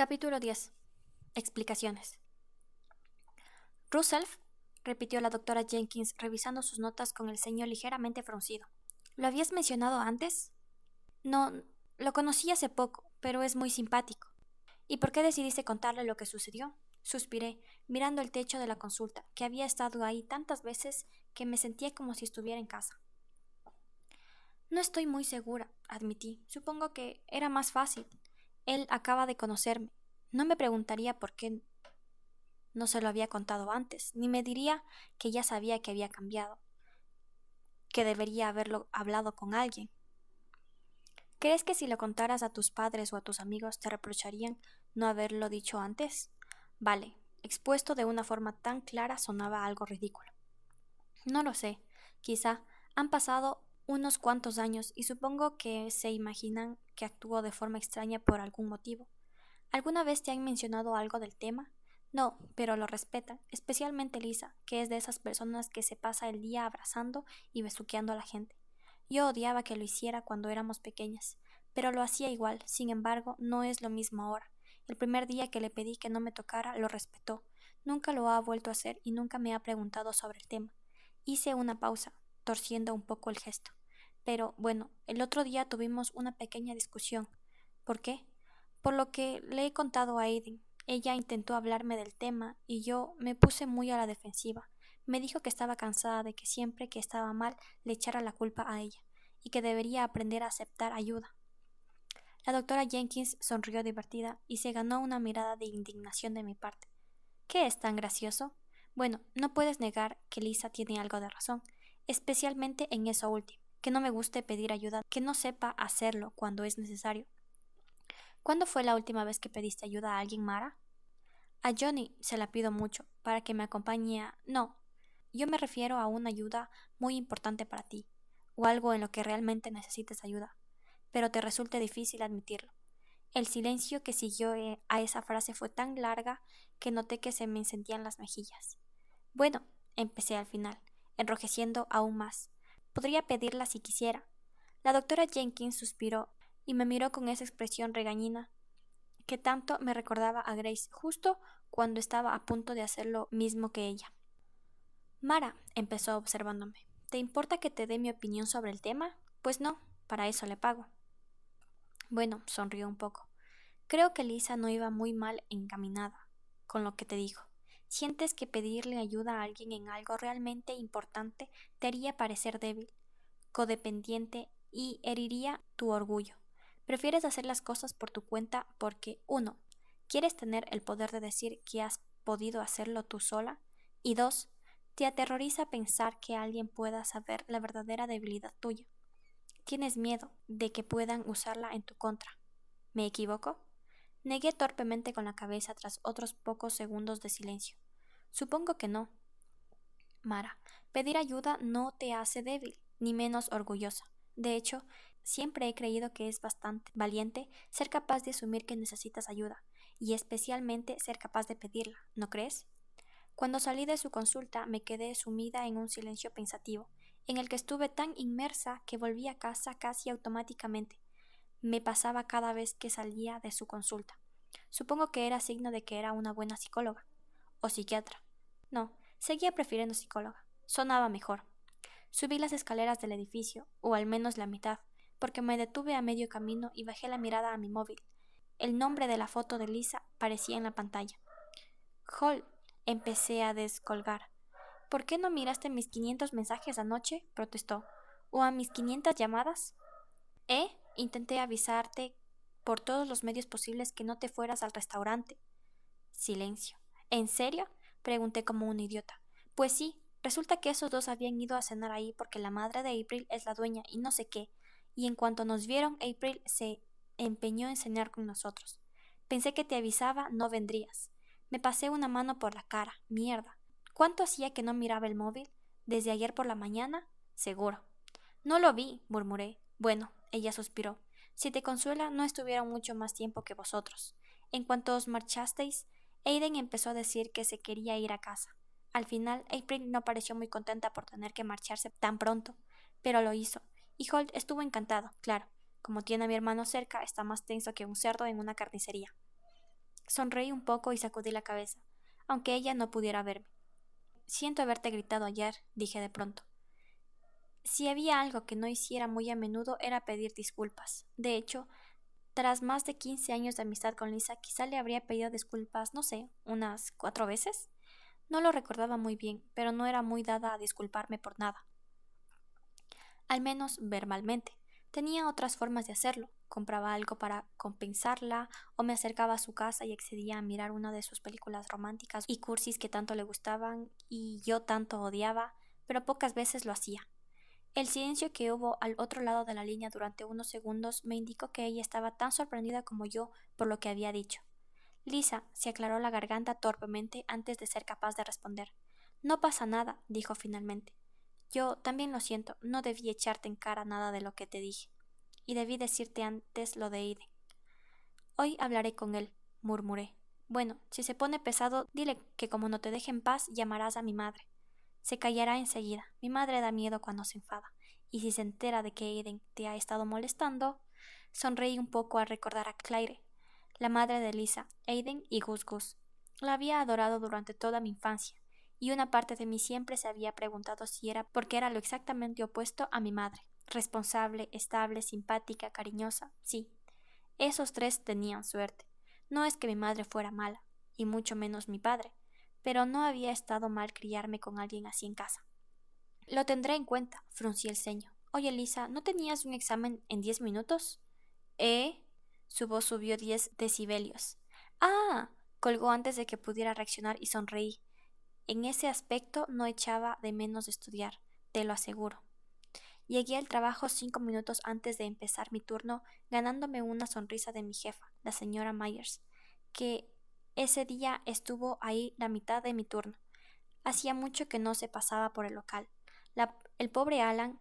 Capítulo 10. Explicaciones. Russell, repitió la doctora Jenkins, revisando sus notas con el ceño ligeramente fruncido. ¿Lo habías mencionado antes? No, lo conocí hace poco, pero es muy simpático. ¿Y por qué decidiste contarle lo que sucedió? Suspiré, mirando el techo de la consulta, que había estado ahí tantas veces que me sentía como si estuviera en casa. No estoy muy segura, admití. Supongo que era más fácil. Él acaba de conocerme. No me preguntaría por qué no se lo había contado antes, ni me diría que ya sabía que había cambiado, que debería haberlo hablado con alguien. ¿Crees que si lo contaras a tus padres o a tus amigos te reprocharían no haberlo dicho antes? Vale, expuesto de una forma tan clara sonaba algo ridículo. No lo sé, quizá han pasado unos cuantos años y supongo que se imaginan que actúo de forma extraña por algún motivo. ¿Alguna vez te han mencionado algo del tema? No, pero lo respetan, especialmente Lisa, que es de esas personas que se pasa el día abrazando y besuqueando a la gente. Yo odiaba que lo hiciera cuando éramos pequeñas, pero lo hacía igual, sin embargo, no es lo mismo ahora. El primer día que le pedí que no me tocara, lo respetó. Nunca lo ha vuelto a hacer y nunca me ha preguntado sobre el tema. Hice una pausa, torciendo un poco el gesto. Pero, bueno, el otro día tuvimos una pequeña discusión. ¿Por qué? Por lo que le he contado a Aiden. Ella intentó hablarme del tema y yo me puse muy a la defensiva. Me dijo que estaba cansada de que siempre que estaba mal le echara la culpa a ella y que debería aprender a aceptar ayuda. La doctora Jenkins sonrió divertida y se ganó una mirada de indignación de mi parte. ¿Qué es tan gracioso? Bueno, no puedes negar que Lisa tiene algo de razón, especialmente en eso último, que no me guste pedir ayuda, que no sepa hacerlo cuando es necesario. ¿Cuándo fue la última vez que pediste ayuda a alguien, Mara? A Johnny se la pido mucho, para que me acompañe a... No, yo me refiero a una ayuda muy importante para ti, o algo en lo que realmente necesites ayuda, pero te resulte difícil admitirlo. El silencio que siguió a esa frase fue tan larga que noté que se me encendían las mejillas. Bueno, empecé al final, enrojeciendo aún más. Podría pedirla si quisiera. La doctora Jenkins suspiró y me miró con esa expresión regañina que tanto me recordaba a Grace justo cuando estaba a punto de hacer lo mismo que ella. Mara, empezó observándome, ¿te importa que te dé mi opinión sobre el tema? Pues no, para eso le pago. Bueno, sonrió un poco. Creo que Lisa no iba muy mal encaminada con lo que te dijo. ¿Sientes que pedirle ayuda a alguien en algo realmente importante te haría parecer débil, codependiente y heriría tu orgullo? Prefieres hacer las cosas por tu cuenta porque, uno, quieres tener el poder de decir que has podido hacerlo tú sola, y dos, te aterroriza pensar que alguien pueda saber la verdadera debilidad tuya. Tienes miedo de que puedan usarla en tu contra. ¿Me equivoco? Negué torpemente con la cabeza tras otros pocos segundos de silencio. Supongo que no. Mara, pedir ayuda no te hace débil, ni menos orgullosa. De hecho, siempre he creído que es bastante valiente ser capaz de asumir que necesitas ayuda, y especialmente ser capaz de pedirla, ¿no crees? Cuando salí de su consulta me quedé sumida en un silencio pensativo, en el que estuve tan inmersa que volví a casa casi automáticamente. Me pasaba cada vez que salía de su consulta. Supongo que era signo de que era una buena psicóloga. O psiquiatra. No, seguía prefiriendo psicóloga. Sonaba mejor. Subí las escaleras del edificio, o al menos la mitad, porque me detuve a medio camino y bajé la mirada a mi móvil. El nombre de la foto de Lisa parecía en la pantalla. Hall, empecé a descolgar. ¿Por qué no miraste mis 500 mensajes anoche? Protestó. ¿O a mis 500 llamadas? Intenté avisarte por todos los medios posibles que no te fueras al restaurante. Silencio. ¿En serio? Pregunté como un idiota. Pues sí, resulta que esos dos habían ido a cenar ahí porque la madre de April es la dueña y no sé qué, y en cuanto nos vieron, April se empeñó en cenar con nosotros. Pensé que te avisaba, no vendrías. Me pasé una mano por la cara. Mierda. ¿Cuánto hacía que no miraba el móvil? ¿Desde ayer por la mañana? Seguro. No lo vi, murmuré. Bueno, ella suspiró. Si te consuela, no estuvieron mucho más tiempo que vosotros. En cuanto os marchasteis, Aiden empezó a decir que se quería ir a casa. Al final, April no pareció muy contenta por tener que marcharse tan pronto, pero lo hizo, y Holt estuvo encantado, claro. Como tiene a mi hermano cerca, está más tenso que un cerdo en una carnicería. Sonreí un poco y sacudí la cabeza, aunque ella no pudiera verme. Siento haberte gritado ayer, dije de pronto. Si había algo que no hiciera muy a menudo era pedir disculpas. De hecho, tras más de 15 años de amistad con Lisa, quizá le habría pedido disculpas, no sé, unas 4 veces. No lo recordaba muy bien, pero no era muy dada a disculparme por nada. Al menos verbalmente. Tenía otras formas de hacerlo. Compraba algo para compensarla, o me acercaba a su casa y accedía a mirar una de sus películas románticas y cursis que tanto le gustaban y yo tanto odiaba, pero pocas veces lo hacía. El silencio que hubo al otro lado de la línea durante unos segundos me indicó que ella estaba tan sorprendida como yo por lo que había dicho. Lisa se aclaró la garganta torpemente antes de ser capaz de responder. No pasa nada, dijo finalmente. Yo también lo siento, no debí echarte en cara nada de lo que te dije. Y debí decirte antes lo de Aiden. Hoy hablaré con él, murmuré. Bueno, si se pone pesado, dile que como no te deje en paz, llamarás a mi madre. Se callará enseguida. Mi madre da miedo cuando se enfada. Y si se entera de que Aiden te ha estado molestando... Sonreí un poco al recordar a Claire, la madre de Lisa, Aiden y Gus Gus. La había adorado durante toda mi infancia, y una parte de mí siempre se había preguntado si era porque era lo exactamente opuesto a mi madre. Responsable, estable, simpática, cariñosa, sí. Esos tres tenían suerte. No es que mi madre fuera mala, y mucho menos mi padre, pero no había estado mal criarme con alguien así en casa. Lo tendré en cuenta, fruncí el ceño. Oye, Lisa, ¿no tenías un examen en 10 minutos? ¿Eh? Su voz subió 10 decibelios. ¡Ah! Colgó antes de que pudiera reaccionar y sonreí. En ese aspecto no echaba de menos de estudiar, te lo aseguro. Llegué al trabajo 5 minutos antes de empezar mi turno, ganándome una sonrisa de mi jefa, la señora Myers, que ese día estuvo ahí la mitad de mi turno. Hacía mucho que no se pasaba por el local. La- el pobre Alan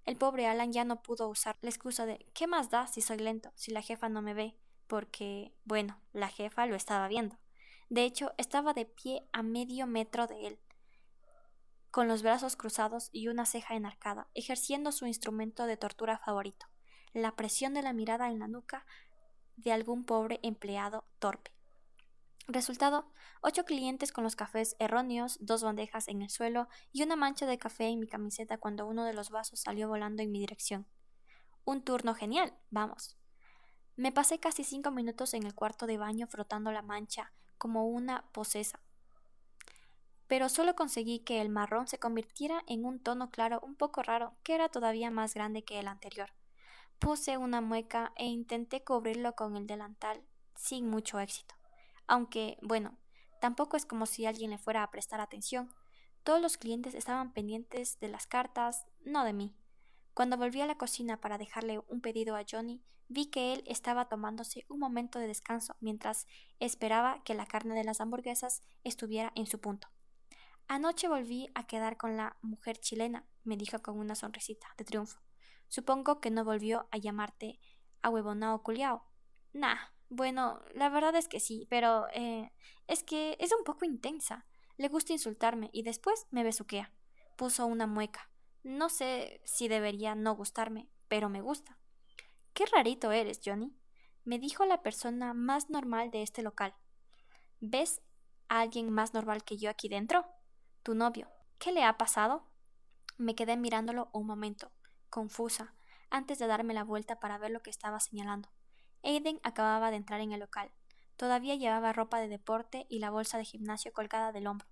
el pobre Alan ya no pudo usar la excusa de ¿qué más da si soy lento, si la jefa no me ve? Porque, bueno, la jefa lo estaba viendo. De hecho, estaba de pie a medio metro de él, con los brazos cruzados y una ceja enarcada, ejerciendo su instrumento de tortura favorito, la presión de la mirada en la nuca de algún pobre empleado torpe. Resultado, 8 clientes con los cafés erróneos, 2 bandejas en el suelo y una mancha de café en mi camiseta cuando uno de los vasos salió volando en mi dirección. Un turno genial, vamos. Me pasé casi 5 minutos en el cuarto de baño frotando la mancha como una posesa, pero solo conseguí que el marrón se convirtiera en un tono claro un poco raro que era todavía más grande que el anterior. Puse una mueca e intenté cubrirlo con el delantal, sin mucho éxito. Aunque, bueno, tampoco es como si alguien le fuera a prestar atención. Todos los clientes estaban pendientes de las cartas, no de mí. Cuando volví a la cocina para dejarle un pedido a Johnny, vi que él estaba tomándose un momento de descanso mientras esperaba que la carne de las hamburguesas estuviera en su punto. Anoche volví a quedar con la mujer chilena, me dijo con una sonrisita de triunfo. Supongo que no volvió a llamarte ahuevonao culiao. Nah, bueno, la verdad es que sí, pero es que es un poco intensa. Le gusta insultarme y después me besuquea. Puso una mueca. No sé si debería no gustarme, pero me gusta. Qué rarito eres, Johnny, me dijo la persona más normal de este local. ¿Ves a alguien más normal que yo aquí dentro? Tu novio. ¿Qué le ha pasado? Me quedé mirándolo un momento, confusa, antes de darme la vuelta para ver lo que estaba señalando. Aiden acababa de entrar en el local. Todavía llevaba ropa de deporte y la bolsa de gimnasio colgada del hombro,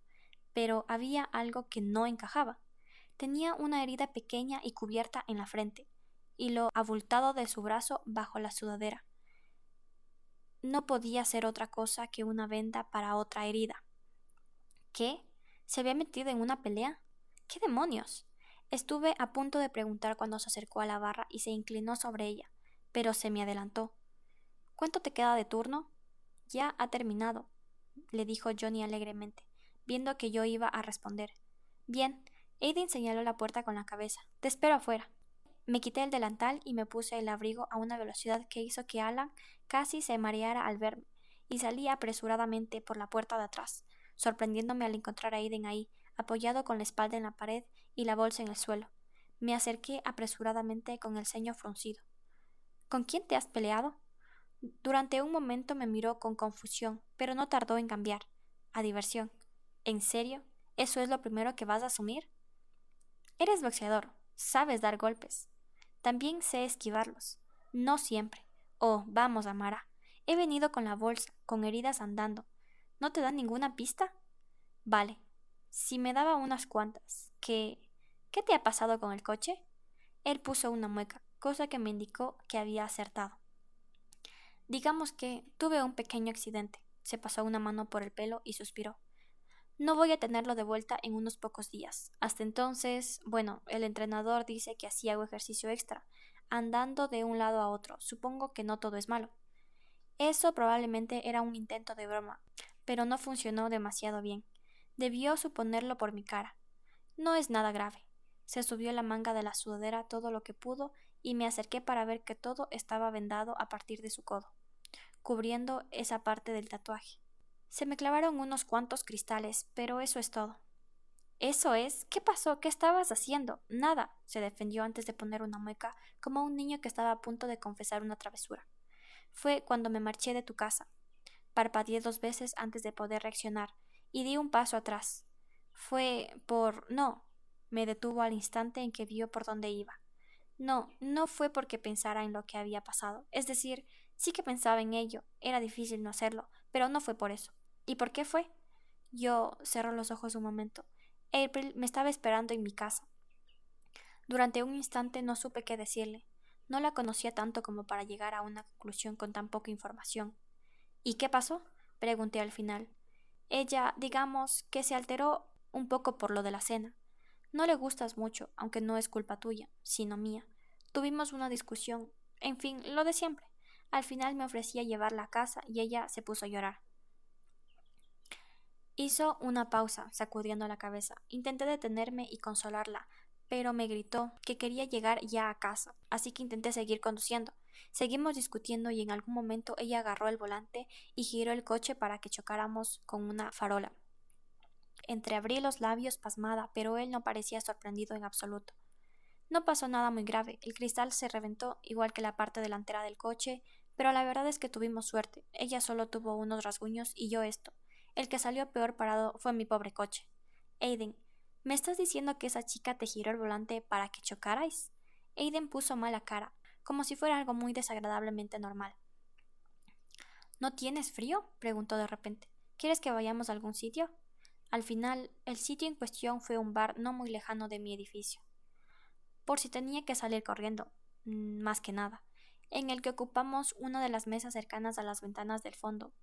pero había algo que no encajaba. Tenía una herida pequeña y cubierta en la frente, y lo abultado de su brazo bajo la sudadera. No podía ser otra cosa que una venda para otra herida. ¿Qué? ¿Se había metido en una pelea? ¿Qué demonios? Estuve a punto de preguntar cuando se acercó a la barra y se inclinó sobre ella, pero se me adelantó. ¿Cuánto te queda de turno? Ya ha terminado, le dijo Johnny alegremente, viendo que yo iba a responder. Bien, Aiden señaló la puerta con la cabeza. Te espero afuera. Me quité el delantal y me puse el abrigo a una velocidad que hizo que Alan casi se mareara al verme, y salí apresuradamente por la puerta de atrás, sorprendiéndome al encontrar a Aiden ahí, apoyado con la espalda en la pared y la bolsa en el suelo. Me acerqué apresuradamente con el ceño fruncido. ¿Con quién te has peleado? Durante un momento me miró con confusión, pero no tardó en cambiar, a diversión. ¿En serio? ¿Eso es lo primero que vas a asumir? Eres boxeador, sabes dar golpes. También sé esquivarlos. No siempre. Oh, vamos, Amara. He venido con la bolsa, con heridas andando. ¿No te dan ninguna pista? Vale. Si me daba unas cuantas. ¿Qué te ha pasado con el coche? Él puso una mueca, cosa que me indicó que había acertado. Digamos que tuve un pequeño accidente. Se pasó una mano por el pelo y suspiró. No voy a tenerlo de vuelta en unos pocos días. Hasta entonces, bueno, el entrenador dice que así hago ejercicio extra, andando de un lado a otro. Supongo que no todo es malo. Eso probablemente era un intento de broma, pero no funcionó demasiado bien. Debió suponerlo por mi cara. No es nada grave. Se subió la manga de la sudadera todo lo que pudo y me acerqué para ver que todo estaba vendado a partir de su codo, cubriendo esa parte del tatuaje. Se me clavaron unos cuantos cristales, pero eso es todo. ¿Eso es? ¿Qué pasó? ¿Qué estabas haciendo? Nada, se defendió antes de poner una mueca, como un niño que estaba a punto de confesar una travesura. Fue cuando me marché de tu casa. Parpadeé 2 veces antes de poder reaccionar y di un paso atrás. Fue por... No. Me detuvo al instante en que vio por dónde iba. No, no fue porque pensara en lo que había pasado. Es decir, sí que pensaba en ello. Era difícil no hacerlo, pero no fue por eso. ¿Y por qué fue? Yo cerró los ojos un momento. April me estaba esperando en mi casa. Durante un instante no supe qué decirle. No la conocía tanto como para llegar a una conclusión con tan poca información. ¿Y qué pasó? Pregunté al final. Ella, digamos, que se alteró un poco por lo de la cena. No le gustas mucho, aunque no es culpa tuya, sino mía. Tuvimos una discusión. En fin, lo de siempre. Al final me ofrecía llevarla a casa y ella se puso a llorar. Hizo una pausa, sacudiendo la cabeza. Intenté detenerme y consolarla, pero me gritó que quería llegar ya a casa, así que intenté seguir conduciendo. Seguimos discutiendo y en algún momento ella agarró el volante y giró el coche para que chocáramos con una farola. Entreabrí los labios pasmada, pero él no parecía sorprendido en absoluto. No pasó nada muy grave, el cristal se reventó, igual que la parte delantera del coche, pero la verdad es que tuvimos suerte. Ella solo tuvo unos rasguños y yo esto. El que salió peor parado fue mi pobre coche. Aiden, ¿me estás diciendo que esa chica te giró el volante para que chocarais? Aiden puso mala cara, como si fuera algo muy desagradablemente normal. ¿No tienes frío? Preguntó de repente. ¿Quieres que vayamos a algún sitio? Al final, el sitio en cuestión fue un bar no muy lejano de mi edificio. Por si tenía que salir corriendo, más que nada, en el que ocupamos una de las mesas cercanas a las ventanas del fondo.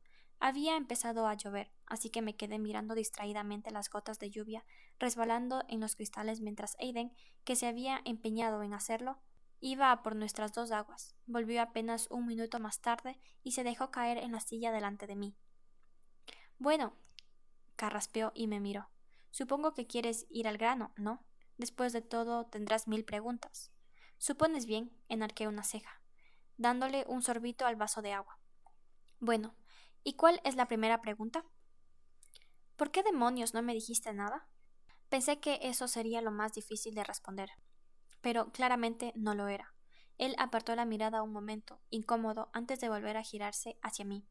Había empezado a llover, así que me quedé mirando distraídamente las gotas de lluvia resbalando en los cristales mientras Aiden, que se había empeñado en hacerlo, iba a por nuestras 2 aguas. Volvió apenas un minuto más tarde y se dejó caer en la silla delante de mí. Bueno, carraspeó y me miró. Supongo que quieres ir al grano, ¿no? Después de todo, tendrás 1000 preguntas. Supones bien, enarqué una ceja, dándole un sorbito al vaso de agua. Bueno, ¿y cuál es la primera pregunta? ¿Por qué demonios no me dijiste nada? Pensé que eso sería lo más difícil de responder, pero claramente no lo era. Él apartó la mirada un momento, incómodo, antes de volver a girarse hacia mí.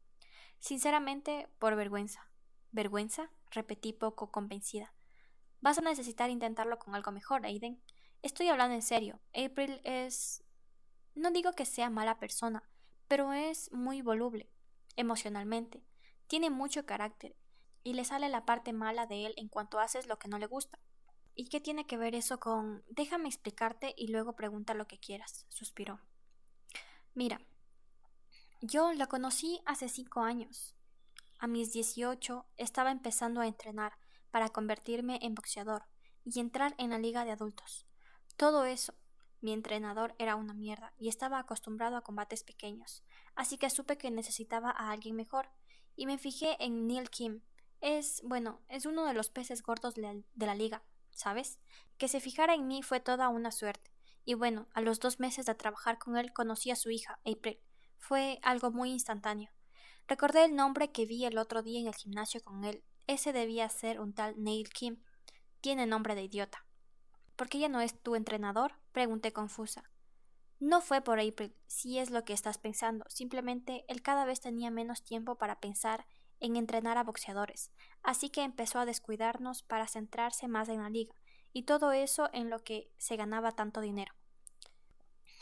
Sinceramente, por vergüenza. ¿Vergüenza? Repetí poco convencida. Vas a necesitar intentarlo con algo mejor, Aiden. Estoy hablando en serio. April es... No digo que sea mala persona, pero es muy voluble, emocionalmente. Tiene mucho carácter, y le sale la parte mala de él en cuanto haces lo que no le gusta. ¿Y qué tiene que ver eso con... Déjame explicarte y luego pregunta lo que quieras? Suspiró. Mira, yo la conocí hace 5 años. A mis 18 estaba empezando a entrenar para convertirme en boxeador y entrar en la liga de adultos. Todo eso. Mi entrenador era una mierda y estaba acostumbrado a combates pequeños, así que supe que necesitaba a alguien mejor y me fijé en Neil Kim. Es uno de los peces gordos de la liga, ¿sabes? Que se fijara en mí fue toda una suerte. Y bueno, a los 2 meses de trabajar con él conocí a su hija, April. Fue algo muy instantáneo. Recordé el nombre que vi el otro día en el gimnasio con él. Ese debía ser un tal Neil Kim. Tiene nombre de idiota. ¿Por qué ya no es tu entrenador? Pregunté confusa. No fue por April, si es lo que estás pensando. Simplemente él cada vez tenía menos tiempo para pensar en entrenar a boxeadores, así que empezó a descuidarnos para centrarse más en la liga, y todo eso en lo que se ganaba tanto dinero.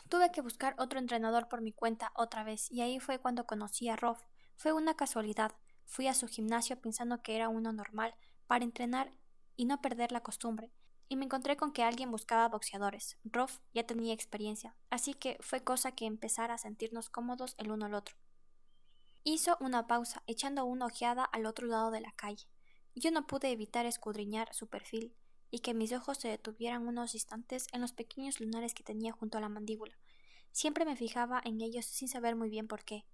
Tuve que buscar otro entrenador por mi cuenta otra vez, y ahí fue cuando conocí a Rob. Fue una casualidad. Fui a su gimnasio pensando que era uno normal para entrenar y no perder la costumbre, y me encontré con que alguien buscaba boxeadores. Rob ya tenía experiencia, así que fue cosa que empezar a sentirnos cómodos el uno al otro. Hizo una pausa, echando una ojeada al otro lado de la calle. Yo no pude evitar escudriñar su perfil y que mis ojos se detuvieran unos instantes en los pequeños lunares que tenía junto a la mandíbula. Siempre me fijaba en ellos sin saber muy bien por qué.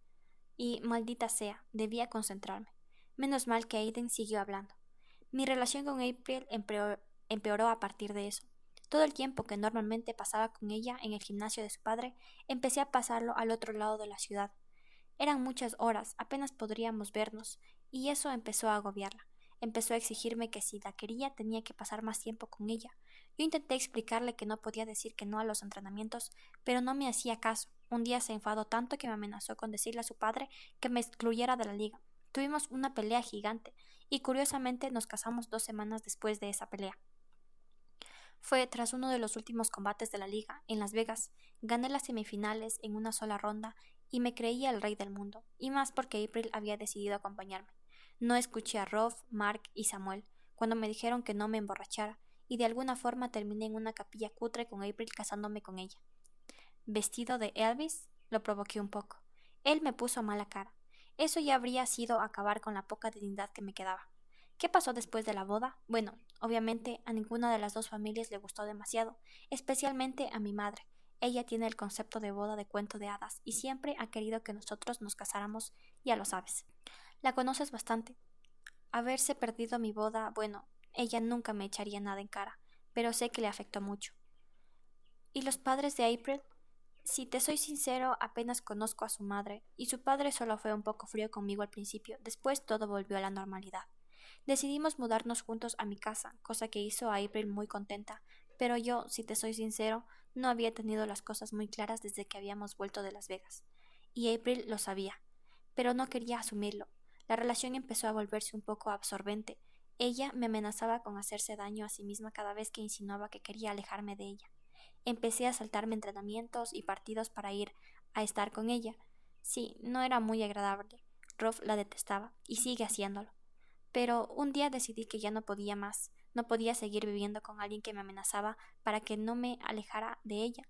Y, maldita sea, debía concentrarme. Menos mal que Aiden siguió hablando. Mi relación con April empeoró a partir de eso. Todo el tiempo que normalmente pasaba con ella en el gimnasio de su padre, empecé a pasarlo al otro lado de la ciudad. Eran muchas horas, apenas podríamos vernos, y eso empezó a agobiarla. Empezó a exigirme que si la quería tenía que pasar más tiempo con ella. Yo intenté explicarle que no podía decir que no a los entrenamientos, pero no me hacía caso. Un día se enfadó tanto que me amenazó con decirle a su padre que me excluyera de la liga. Tuvimos una pelea gigante, y curiosamente nos casamos 2 semanas después de esa pelea. Fue tras uno de los últimos combates de la liga, en Las Vegas. Gané las semifinales en una sola ronda y me creía el rey del mundo, y más porque April había decidido acompañarme. No escuché a Rob, Mark y Samuel cuando me dijeron que no me emborrachara, y de alguna forma terminé en una capilla cutre con April casándome con ella. Vestido de Elvis, lo provoqué un poco. Él me puso mala cara. Eso ya habría sido acabar con la poca dignidad que me quedaba. ¿Qué pasó después de la boda? Bueno, obviamente a ninguna de las dos familias le gustó demasiado, especialmente a mi madre. Ella tiene el concepto de boda de cuento de hadas y siempre ha querido que nosotros nos casáramos, ya lo sabes. La conoces bastante. Haberse perdido mi boda, bueno, ella nunca me echaría nada en cara, pero sé que le afectó mucho. ¿Y los padres de April? Si te soy sincero, apenas conozco a su madre, y su padre solo fue un poco frío conmigo al principio, después todo volvió a la normalidad. Decidimos mudarnos juntos a mi casa, cosa que hizo a April muy contenta, pero yo, si te soy sincero, no había tenido las cosas muy claras desde que habíamos vuelto de Las Vegas. Y April lo sabía, pero no quería asumirlo. La relación empezó a volverse un poco absorbente. Ella me amenazaba con hacerse daño a sí misma cada vez que insinuaba que quería alejarme de ella. Empecé a saltarme entrenamientos y partidos para ir a estar con ella. Sí, no era muy agradable. Rob la detestaba y sigue haciéndolo. Pero un día decidí que ya no podía más. No podía seguir viviendo con alguien que me amenazaba para que no me alejara de ella.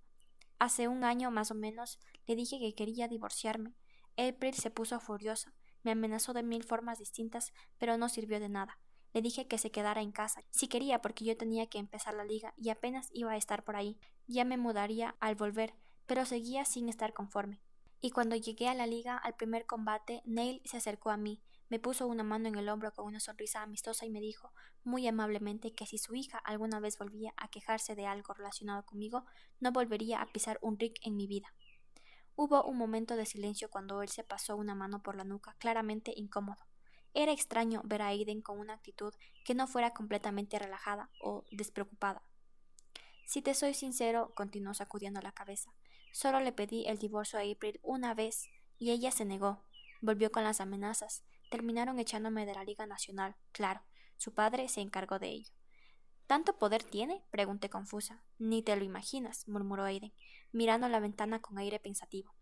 Hace un año más o menos le dije que quería divorciarme. April se puso furiosa. Me amenazó de 1000 formas distintas, pero no sirvió de nada. Le dije que se quedara en casa, si quería, porque yo tenía que empezar la liga y apenas iba a estar por ahí. Ya me mudaría al volver, pero seguía sin estar conforme. Y cuando llegué a la liga, al primer combate, Neil se acercó a mí, me puso una mano en el hombro con una sonrisa amistosa y me dijo, muy amablemente, que si su hija alguna vez volvía a quejarse de algo relacionado conmigo, no volvería a pisar un ring en mi vida. Hubo un momento de silencio cuando él se pasó una mano por la nuca, claramente incómodo. Era extraño ver a Aiden con una actitud que no fuera completamente relajada o despreocupada. Si te soy sincero, continuó sacudiendo la cabeza, solo le pedí el divorcio a April una vez y ella se negó. Volvió con las amenazas. Terminaron echándome de la Liga Nacional, claro. Su padre se encargó de ello. ¿Tanto poder tiene? Pregunté confusa. Ni te lo imaginas, murmuró Aiden, mirando la ventana con aire pensativo.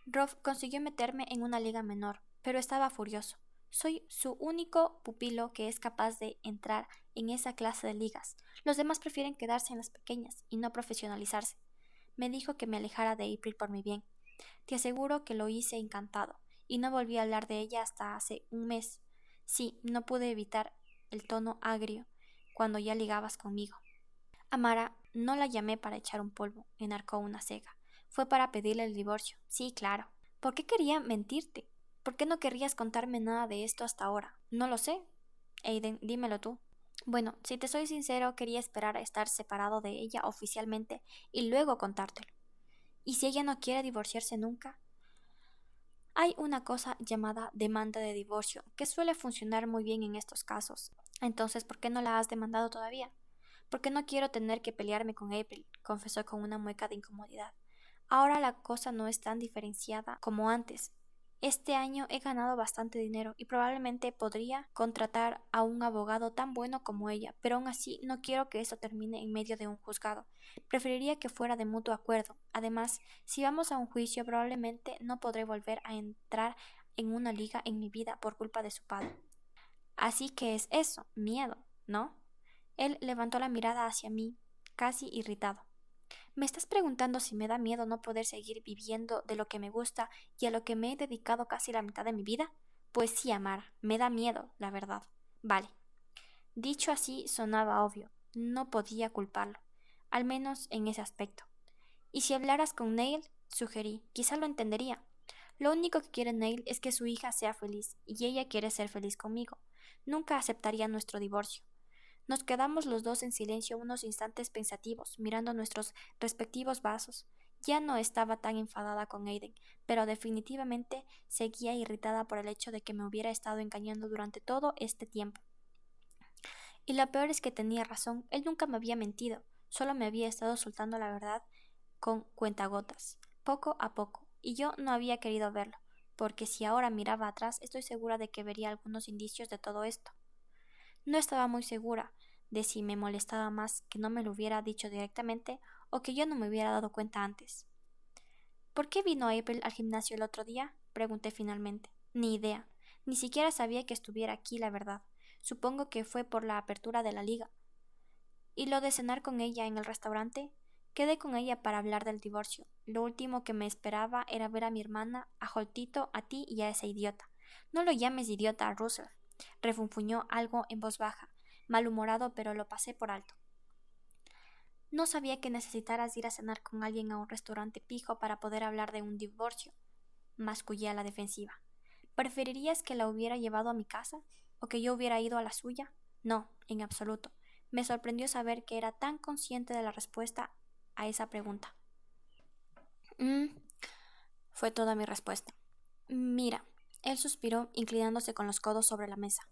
Rob consiguió meterme en una liga menor, pero estaba furioso. Soy su único pupilo que es capaz de entrar en esa clase de ligas. Los demás prefieren quedarse en las pequeñas y no profesionalizarse. Me dijo que me alejara de April por mi bien. Te aseguro que lo hice encantado, y no volví a hablar de ella hasta hace un mes. Sí, no pude evitar el tono agrio cuando ya ligabas conmigo. Amara, no la llamé para echar un polvo, enarcó una ceja. Fue para pedirle el divorcio. Sí, claro. ¿Por qué quería mentirte? ¿Por qué no querrías contarme nada de esto hasta ahora? No lo sé. Aiden, dímelo tú. Bueno, si te soy sincero, quería esperar a estar separado de ella oficialmente y luego contártelo. ¿Y si ella no quiere divorciarse nunca? Hay una cosa llamada demanda de divorcio, que suele funcionar muy bien en estos casos. Entonces, ¿por qué no la has demandado todavía? Porque no quiero tener que pelearme con April, confesó con una mueca de incomodidad. Ahora la cosa no es tan diferenciada como antes. Este año he ganado bastante dinero y probablemente podría contratar a un abogado tan bueno como ella, pero aún así no quiero que eso termine en medio de un juzgado. Preferiría que fuera de mutuo acuerdo. Además, si vamos a un juicio, probablemente no podré volver a entrar en una liga en mi vida por culpa de su padre. Así que es eso, miedo, ¿no? Él levantó la mirada hacia mí, casi irritado. ¿Me estás preguntando si me da miedo no poder seguir viviendo de lo que me gusta y a lo que me he dedicado casi la mitad de mi vida? Pues sí, Amara, me da miedo, la verdad. Vale. Dicho así, sonaba obvio. No podía culparlo, al menos en ese aspecto. ¿Y si hablaras con Neil? Sugerí. Quizá lo entendería. Lo único que quiere Neil es que su hija sea feliz, y ella quiere ser feliz conmigo. Nunca aceptaría nuestro divorcio. Nos quedamos los dos en silencio unos instantes pensativos, mirando nuestros respectivos vasos. Ya no estaba tan enfadada con Aiden, pero definitivamente seguía irritada por el hecho de que me hubiera estado engañando durante todo este tiempo. Y lo peor es que tenía razón, él nunca me había mentido, solo me había estado soltando la verdad con cuentagotas, poco a poco, y yo no había querido verlo, porque si ahora miraba atrás estoy segura de que vería algunos indicios de todo esto. No estaba muy segura de si me molestaba más que no me lo hubiera dicho directamente o que yo no me hubiera dado cuenta antes. ¿Por qué vino April al gimnasio el otro día? Pregunté finalmente. Ni idea. Ni siquiera sabía que estuviera aquí, la verdad. Supongo que fue por la apertura de la liga. ¿Y lo de cenar con ella en el restaurante? Quedé con ella para hablar del divorcio. Lo último que me esperaba era ver a mi hermana, a Joltito, a ti y a ese idiota. No lo llames idiota a Russell. Refunfuñó algo en voz baja, malhumorado, pero lo pasé por alto. No sabía que necesitaras ir a cenar con alguien a un restaurante pijo para poder hablar de un divorcio, mascullé a la defensiva. ¿Preferirías que la hubiera llevado a mi casa? ¿O que yo hubiera ido a la suya? No, en absoluto. Me sorprendió saber que era tan consciente de la respuesta a esa pregunta. Mm, fue toda mi respuesta. Mira, él suspiró, inclinándose con los codos sobre la mesa.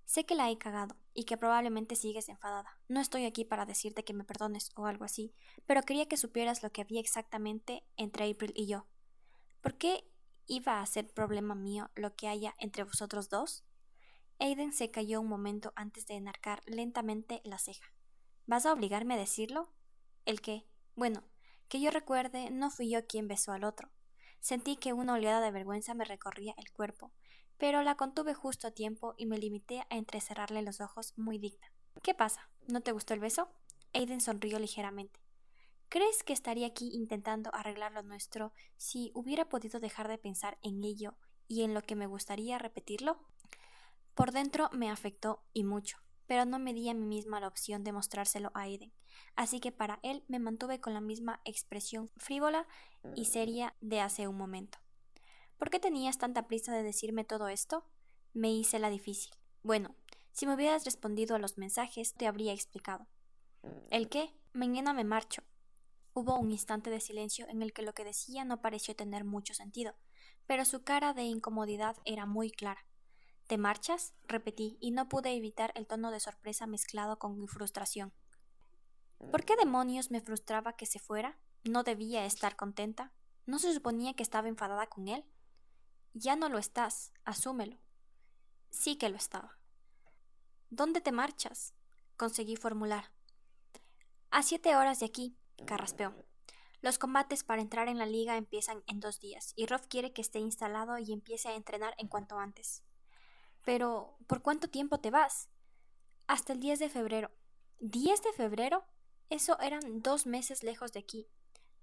Sé que la he cagado y que probablemente sigues enfadada. No estoy aquí para decirte que me perdones o algo así, pero quería que supieras lo que había exactamente entre April y yo. ¿Por qué iba a ser problema mío lo que haya entre vosotros dos? Aiden se calló un momento antes de enarcar lentamente la ceja. ¿Vas a obligarme a decirlo? ¿El qué? Bueno, que yo recuerde, no fui yo quien besó al otro. Sentí que una oleada de vergüenza me recorría el cuerpo, pero la contuve justo a tiempo y me limité a entrecerrarle los ojos muy digna. ¿Qué pasa? ¿No te gustó el beso? Aiden sonrió ligeramente. ¿Crees que estaría aquí intentando arreglar lo nuestro si hubiera podido dejar de pensar en ello y en lo que me gustaría repetirlo? Por dentro me afectó y mucho, pero no me di a mí misma la opción de mostrárselo a Aiden, así que para él me mantuve con la misma expresión frívola y seria de hace un momento. ¿Por qué tenías tanta prisa de decirme todo esto? Me hice la difícil. Bueno, si me hubieras respondido a los mensajes, te habría explicado. ¿El qué? Mañana me marcho. Hubo un instante de silencio en el que lo que decía no pareció tener mucho sentido, pero su cara de incomodidad era muy clara. ¿Te marchas? Repetí, y no pude evitar el tono de sorpresa mezclado con mi frustración. ¿Por qué demonios me frustraba que se fuera? ¿No debía estar contenta? ¿No se suponía que estaba enfadada con él? Ya no lo estás, asúmelo. Sí que lo estaba. ¿Dónde te marchas? Conseguí formular. A 7 horas de aquí, carraspeó. Los combates para entrar en la liga empiezan en 2 días, y Roth quiere que esté instalado y empiece a entrenar en cuanto antes. Pero, ¿por cuánto tiempo te vas? Hasta el 10 de febrero. ¿10 de febrero? Eso eran 2 meses lejos de aquí.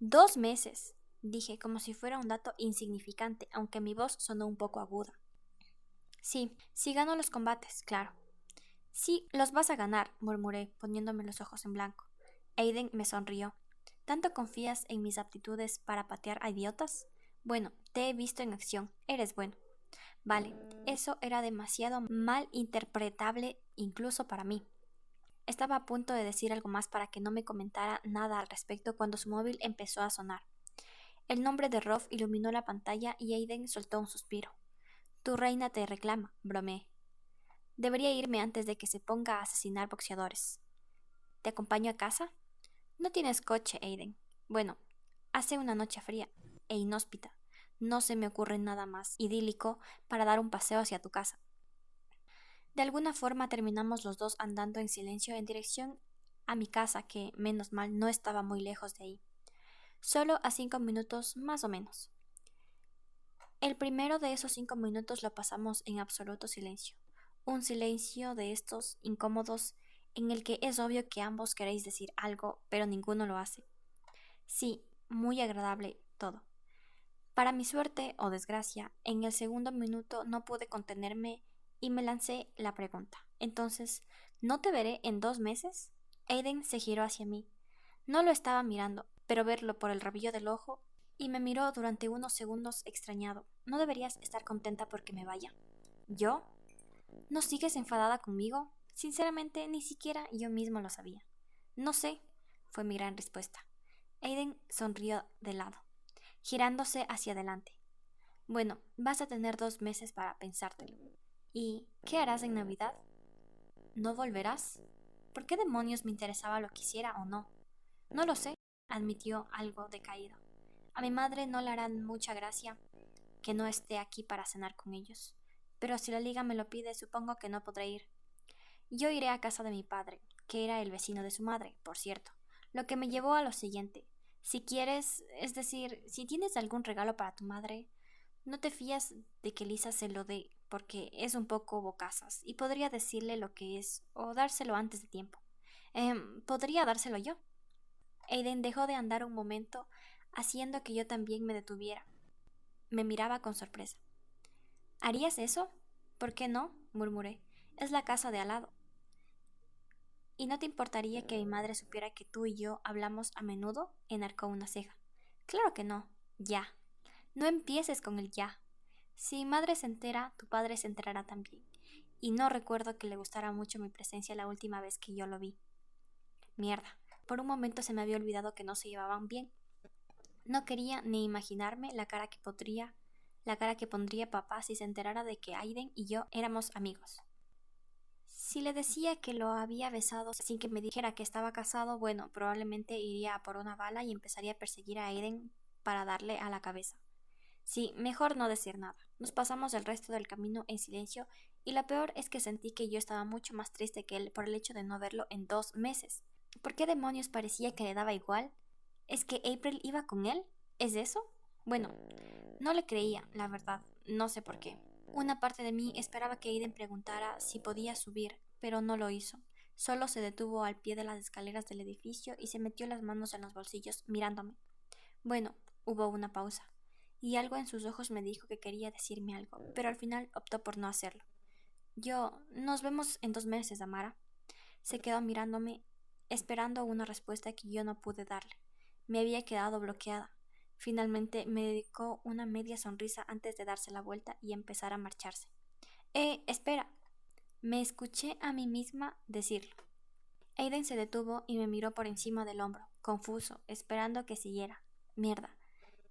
2 meses, dije, como si fuera un dato insignificante, aunque mi voz sonó un poco aguda. Sí, sí gano los combates, claro. Sí, los vas a ganar, murmuré, poniéndome los ojos en blanco. Aiden me sonrió. ¿Tanto confías en mis aptitudes para patear a idiotas? Bueno, te he visto en acción. Eres bueno. Vale, eso era demasiado mal interpretable incluso para mí. Estaba a punto de decir algo más para que no me comentara nada al respecto cuando su móvil empezó a sonar. El nombre de Rolf iluminó la pantalla y Aiden soltó un suspiro. Tu reina te reclama, bromeé. Debería irme antes de que se ponga a asesinar boxeadores. ¿Te acompaño a casa? No tienes coche, Aiden. Bueno, Hace una noche fría e inhóspita. No se me ocurre nada más idílico para dar un paseo hacia tu casa. De alguna forma terminamos los dos andando en silencio en dirección a mi casa, que, menos mal, no estaba muy lejos de ahí. Solo a 5 minutos más o menos. El primero de esos 5 minutos lo pasamos en absoluto silencio. Un silencio de estos incómodos en el que es obvio que ambos queréis decir algo, pero ninguno lo hace. Sí, muy agradable todo. Para mi suerte o desgracia, en el segundo minuto no pude contenerme y me lancé la pregunta. Entonces, ¿no te veré en 2 meses? Aiden se giró hacia mí. No lo estaba mirando, pero verlo por el rabillo del ojo, y me miró durante unos segundos extrañado. ¿No deberías estar contenta porque me vaya? ¿Yo? ¿No sigues enfadada conmigo? Sinceramente, ni siquiera yo mismo lo sabía. No sé, fue mi gran respuesta. Aiden sonrió de lado, girándose hacia adelante. Bueno, vas a tener 2 meses para pensártelo. ¿Y qué harás en Navidad? ¿No volverás? ¿Por qué demonios me interesaba lo que hiciera o no? No lo sé, admitió algo decaído. A mi madre no le hará mucha gracia que no esté aquí para cenar con ellos. Pero si la liga me lo pide, supongo que no podré ir. Yo iré a casa de mi padre, que era el vecino de su madre, por cierto. Lo que me llevó a lo siguiente. Si quieres, es decir, si tienes algún regalo para tu madre, no te fías de que Lisa se lo dé, porque es un poco bocazas, y podría decirle lo que es, o dárselo antes de tiempo. ¿Podría dárselo yo? Aiden dejó de andar un momento, haciendo que yo también me detuviera. Me miraba con sorpresa. ¿Harías eso? ¿Por qué no? Murmuré. Es la casa de al lado. ¿Y no te importaría que mi madre supiera que tú y yo hablamos a menudo? Enarcó una ceja. Claro que no. Ya. No empieces con el ya. Si mi madre se entera, tu padre se enterará también. Y no recuerdo que le gustara mucho mi presencia la última vez que yo lo vi. Mierda. Por un momento se me había olvidado que no se llevaban bien. No quería ni imaginarme la cara que pondría papá si se enterara de que Aiden y yo éramos amigos. Si le decía que lo había besado sin que me dijera que estaba casado, bueno, probablemente iría a por una bala y empezaría a perseguir a Aiden para darle a la cabeza. Sí, mejor no decir nada. Nos pasamos el resto del camino en silencio y lo peor es que sentí que yo estaba mucho más triste que él por el hecho de no verlo en 2 meses. ¿Por qué demonios parecía que le daba igual? ¿Es que April iba con él? ¿Es eso? Bueno, no le creía, la verdad, no sé por qué. Una parte de mí esperaba que Aiden preguntara si podía subir, pero no lo hizo. Solo se detuvo al pie de las escaleras del edificio y se metió las manos en los bolsillos, mirándome. Bueno, hubo una pausa, y algo en sus ojos me dijo que quería decirme algo, pero al final optó por no hacerlo. Nos vemos en 2 meses, Amara. Se quedó mirándome, esperando una respuesta que yo no pude darle. Me había quedado bloqueada. Finalmente me dedicó una media sonrisa antes de darse la vuelta y empezar a marcharse. Espera. Me escuché a mí misma decirlo. Aiden se detuvo y me miró por encima del hombro, confuso, esperando que siguiera. Mierda.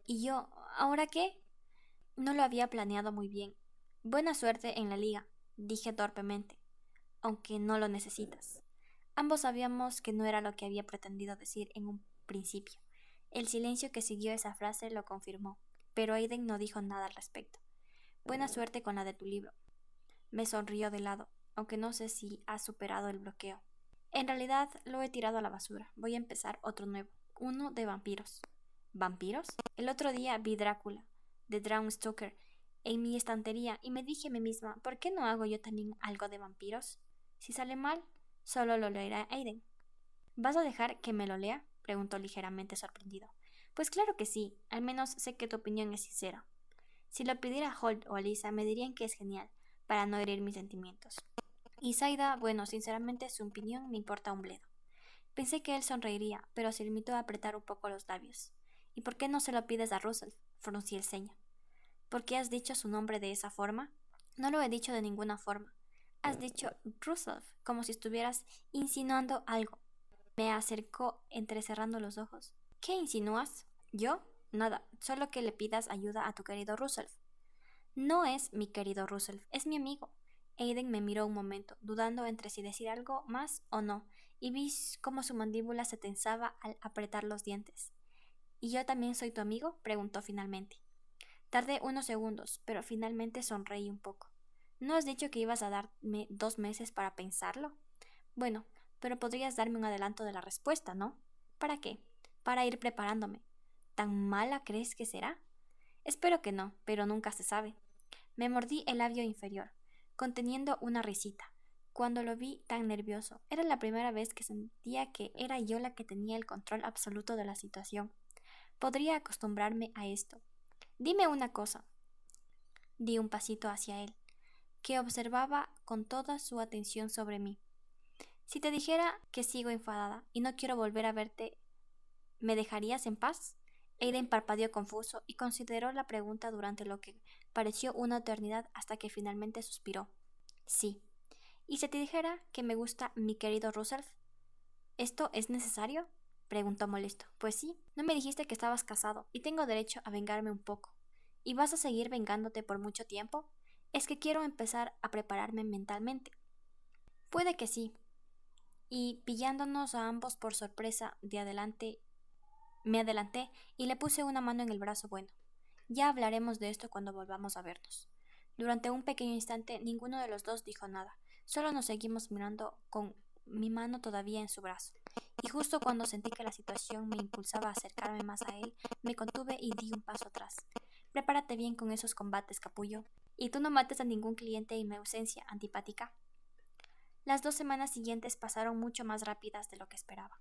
¿Y yo? ¿Ahora qué? No lo había planeado muy bien. Buena suerte en la liga, dije torpemente, aunque no lo necesitas. Ambos sabíamos que no era lo que había pretendido decir en un principio. El silencio que siguió esa frase lo confirmó, pero Aiden no dijo nada al respecto. Buena suerte con la de tu libro. Me sonrió de lado, aunque no sé si has superado el bloqueo. En realidad lo he tirado a la basura. Voy a empezar otro nuevo, uno de vampiros. ¿Vampiros? El otro día vi Drácula, de Bram Stoker, en mi estantería y me dije a mí misma, ¿por qué no hago yo también algo de vampiros? Si sale mal, solo lo leerá Aiden. ¿Vas a dejar que me lo lea? Preguntó ligeramente sorprendido. Pues claro que sí, al menos sé que tu opinión es sincera. Si lo pidiera a Holt o a Lisa, me dirían que es genial, para no herir mis sentimientos. Y Zaida, bueno, sinceramente su opinión me importa un bledo. Pensé que él sonreiría, pero se limitó a apretar un poco los labios. ¿Y por qué no se lo pides a Russell? Fruncí el ceño. ¿Por qué has dicho su nombre de esa forma? No lo he dicho de ninguna forma. Has dicho Russell, como si estuvieras insinuando algo. Me acercó entrecerrando los ojos. ¿Qué insinúas? ¿Yo? Nada, solo que le pidas ayuda a tu querido Russell. No es mi querido Russell, es mi amigo. Aiden me miró un momento, dudando entre si decir algo más o no, y vi cómo su mandíbula se tensaba al apretar los dientes. ¿Y yo también soy tu amigo?, preguntó finalmente. Tardé unos segundos, pero finalmente sonreí un poco. ¿No has dicho que ibas a darme 2 meses para pensarlo? Bueno, pero podrías darme un adelanto de la respuesta, ¿no? ¿Para qué? Para ir preparándome. ¿Tan mala crees que será? Espero que no, pero nunca se sabe. Me mordí el labio inferior, conteniendo una risita. Cuando lo vi tan nervioso, era la primera vez que sentía que era yo la que tenía el control absoluto de la situación. Podría acostumbrarme a esto. Dime una cosa. Di un pasito hacia él, que observaba con toda su atención sobre mí. Si te dijera que sigo enfadada y no quiero volver a verte, ¿me dejarías en paz? Aiden parpadeó confuso y consideró la pregunta durante lo que pareció una eternidad hasta que finalmente suspiró. Sí. ¿Y si te dijera que me gusta mi querido Russell? ¿Esto es necesario?, preguntó molesto. Pues sí, no me dijiste que estabas casado y tengo derecho a vengarme un poco. ¿Y vas a seguir vengándote por mucho tiempo? Es que quiero empezar a prepararme mentalmente. Puede que sí. Y pillándonos a ambos por sorpresa me adelanté y le puse una mano en el brazo. Bueno, ya hablaremos de esto cuando volvamos a vernos. Durante un pequeño instante ninguno de los dos dijo nada, solo nos seguimos mirando con mi mano todavía en su brazo. Y justo cuando sentí que la situación me impulsaba a acercarme más a él, me contuve y di un paso atrás. Prepárate bien con esos combates, capullo. Y tú no mates a ningún cliente en mi ausencia, antipática. Las 2 semanas siguientes pasaron mucho más rápidas de lo que esperaba.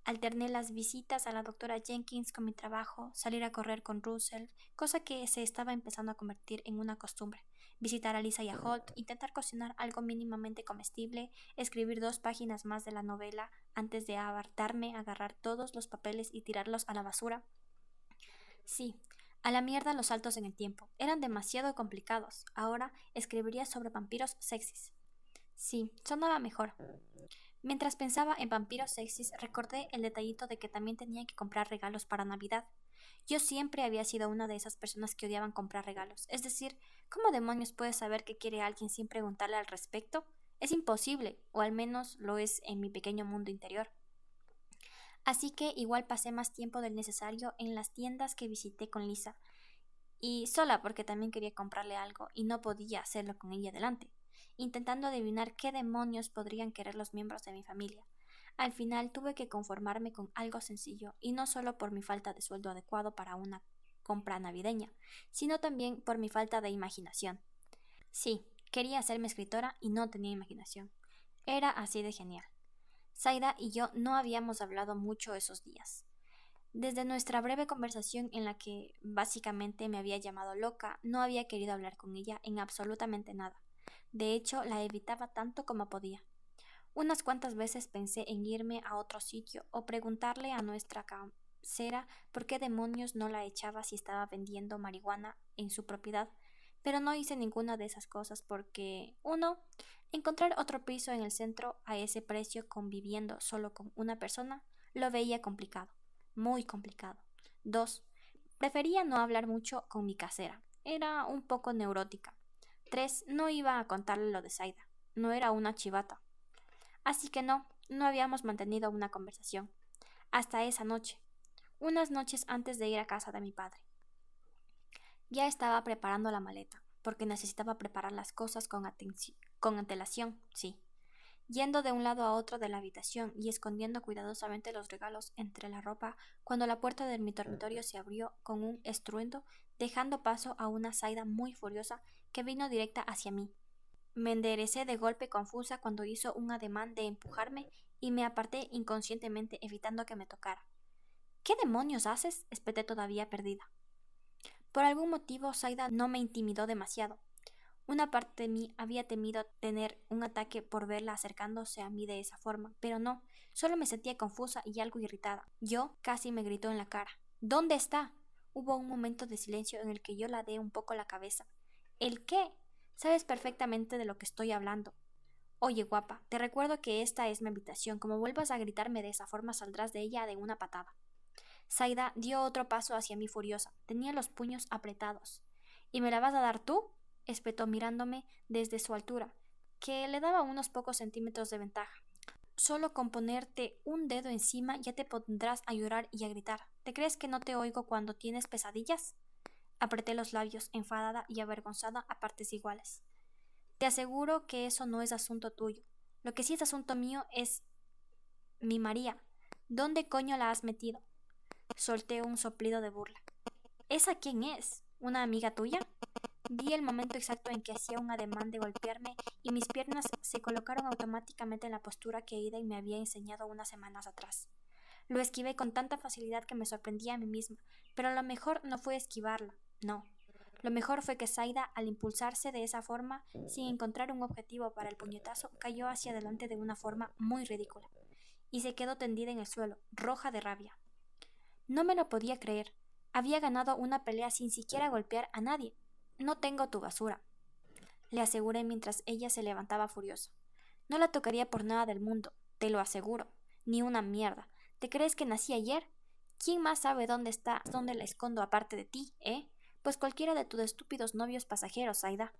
Alterné las visitas a la doctora Jenkins con mi trabajo, salir a correr con Russell, cosa que se estaba empezando a convertir en una costumbre, visitar a Lisa y a Holt, intentar cocinar algo mínimamente comestible, escribir 2 páginas más de la novela antes de apartarme, agarrar todos los papeles y tirarlos a la basura. Sí, a la mierda los saltos en el tiempo, eran demasiado complicados. Ahora escribiría sobre vampiros sexys. Sí, sonaba mejor. Mientras pensaba en vampiros sexys, recordé el detallito de que también tenía que comprar regalos para Navidad. Yo siempre había sido una de esas personas que odiaban comprar regalos. Es decir, ¿cómo demonios puedes saber qué quiere alguien sin preguntarle al respecto? Es imposible, o al menos lo es en mi pequeño mundo interior. Así que igual pasé más tiempo del necesario en las tiendas que visité con Lisa, y sola porque también quería comprarle algo y no podía hacerlo con ella delante, intentando adivinar qué demonios podrían querer los miembros de mi familia. Al final tuve que conformarme con algo sencillo, y no solo por mi falta de sueldo adecuado para una compra navideña, sino también por mi falta de imaginación. Sí, quería hacerme escritora y no tenía imaginación. Era así de genial. Zaida y yo no habíamos hablado mucho esos días. Desde nuestra breve conversación en la que básicamente me había llamado loca, no había querido hablar con ella en absolutamente nada. De hecho, la evitaba tanto como podía. Unas cuantas veces pensé en irme a otro sitio o preguntarle a nuestra casera por qué demonios no la echaba si estaba vendiendo marihuana en su propiedad, pero no hice ninguna de esas cosas porque, 1. Encontrar otro piso en el centro a ese precio conviviendo solo con una persona lo veía complicado, muy complicado. 2. Prefería no hablar mucho con mi casera, era un poco neurótica. 3. No iba a contarle lo de Zaida, no era una chivata. Así que no habíamos mantenido una conversación. Hasta esa noche, unas noches antes de ir a casa de mi padre. Ya estaba preparando la maleta, porque necesitaba preparar las cosas con antelación, sí. Yendo de un lado a otro de la habitación y escondiendo cuidadosamente los regalos entre la ropa, cuando la puerta de mi dormitorio se abrió con un estruendo, dejando paso a una Zaida muy furiosa que vino directa hacia mí. Me enderecé de golpe confusa cuando hizo un ademán de empujarme y me aparté inconscientemente evitando que me tocara. ¿Qué demonios haces?, espeté todavía perdida. Por algún motivo Zaida no me intimidó demasiado. Una parte de mí había temido tener un ataque por verla acercándose a mí de esa forma, pero no, solo me sentía confusa y algo irritada. Yo casi me gritó en la cara. ¿Dónde está? Hubo un momento de silencio en el que yo ladeé un poco la cabeza. ¿El qué? Sabes perfectamente de lo que estoy hablando. Oye, guapa, te recuerdo que esta es mi habitación. Como vuelvas a gritarme de esa forma, saldrás de ella de una patada. Zaida dio otro paso hacia mí furiosa. Tenía los puños apretados. ¿Y me la vas a dar tú?, espetó mirándome desde su altura, que le daba unos pocos centímetros de ventaja. Solo con ponerte un dedo encima ya te pondrás a llorar y a gritar. ¿Te crees que no te oigo cuando tienes pesadillas? Apreté los labios, enfadada y avergonzada a partes iguales. Te aseguro que eso no es asunto tuyo. Lo que sí es asunto mío es mi María. ¿Dónde coño la has metido? Solté un soplido de burla. ¿Esa quién es? ¿Una amiga tuya? Vi el momento exacto en que hacía un ademán de golpearme y mis piernas se colocaron automáticamente en la postura que Ida me había enseñado unas semanas atrás. Lo esquivé con tanta facilidad que me sorprendía a mí misma, pero lo mejor no fue esquivarla, no. Lo mejor fue que Zaida, al impulsarse de esa forma, sin encontrar un objetivo para el puñetazo, cayó hacia adelante de una forma muy ridícula, y se quedó tendida en el suelo, roja de rabia. No me lo podía creer. Había ganado una pelea sin siquiera golpear a nadie. No tengo tu basura, le aseguré mientras ella se levantaba furiosa. No la tocaría por nada del mundo, te lo aseguro. Ni una mierda. ¿Te crees que nací ayer? ¿Quién más sabe dónde está, dónde la escondo aparte de ti, eh? Pues cualquiera de tus estúpidos novios pasajeros, Aida.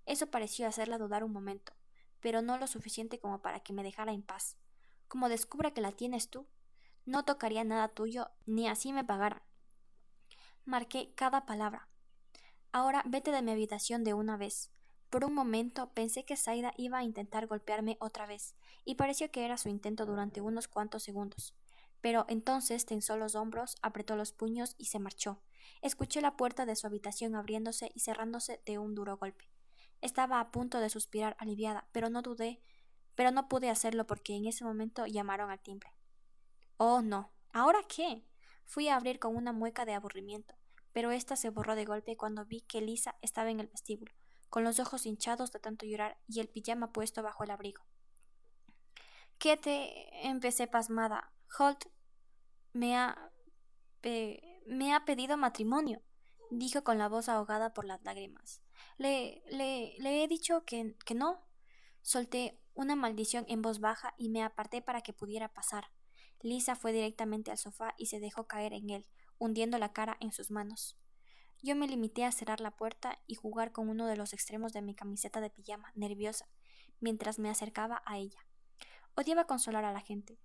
Eso pareció hacerla dudar un momento, pero no lo suficiente como para que me dejara en paz. Como descubra que la tienes tú, no tocaría nada tuyo, ni así me pagaran. Marqué cada palabra. Ahora vete de mi habitación de una vez. Por un momento pensé que Zaida iba a intentar golpearme otra vez, y pareció que era su intento durante unos cuantos segundos. Pero entonces tensó los hombros, apretó los puños y se marchó. Escuché la puerta de su habitación abriéndose y cerrándose de un duro golpe. Estaba a punto de suspirar aliviada, pero no pude hacerlo porque en ese momento llamaron al timbre. Oh, no. ¿Ahora qué? Fui a abrir con una mueca de aburrimiento, pero ésta se borró de golpe cuando vi que Lisa estaba en el vestíbulo, con los ojos hinchados de tanto llorar y el pijama puesto bajo el abrigo. ¿Qué te...? Empecé pasmada. Holt me ha... me ha pedido matrimonio, dijo con la voz ahogada por las lágrimas. Le he dicho que no. Solté una maldición en voz baja y me aparté para que pudiera pasar. Lisa fue directamente al sofá y se dejó caer en él, hundiendo la cara en sus manos. Yo me limité a cerrar la puerta y jugar con uno de los extremos de mi camiseta de pijama, nerviosa, mientras me acercaba a ella. Odiaba consolar a la gente,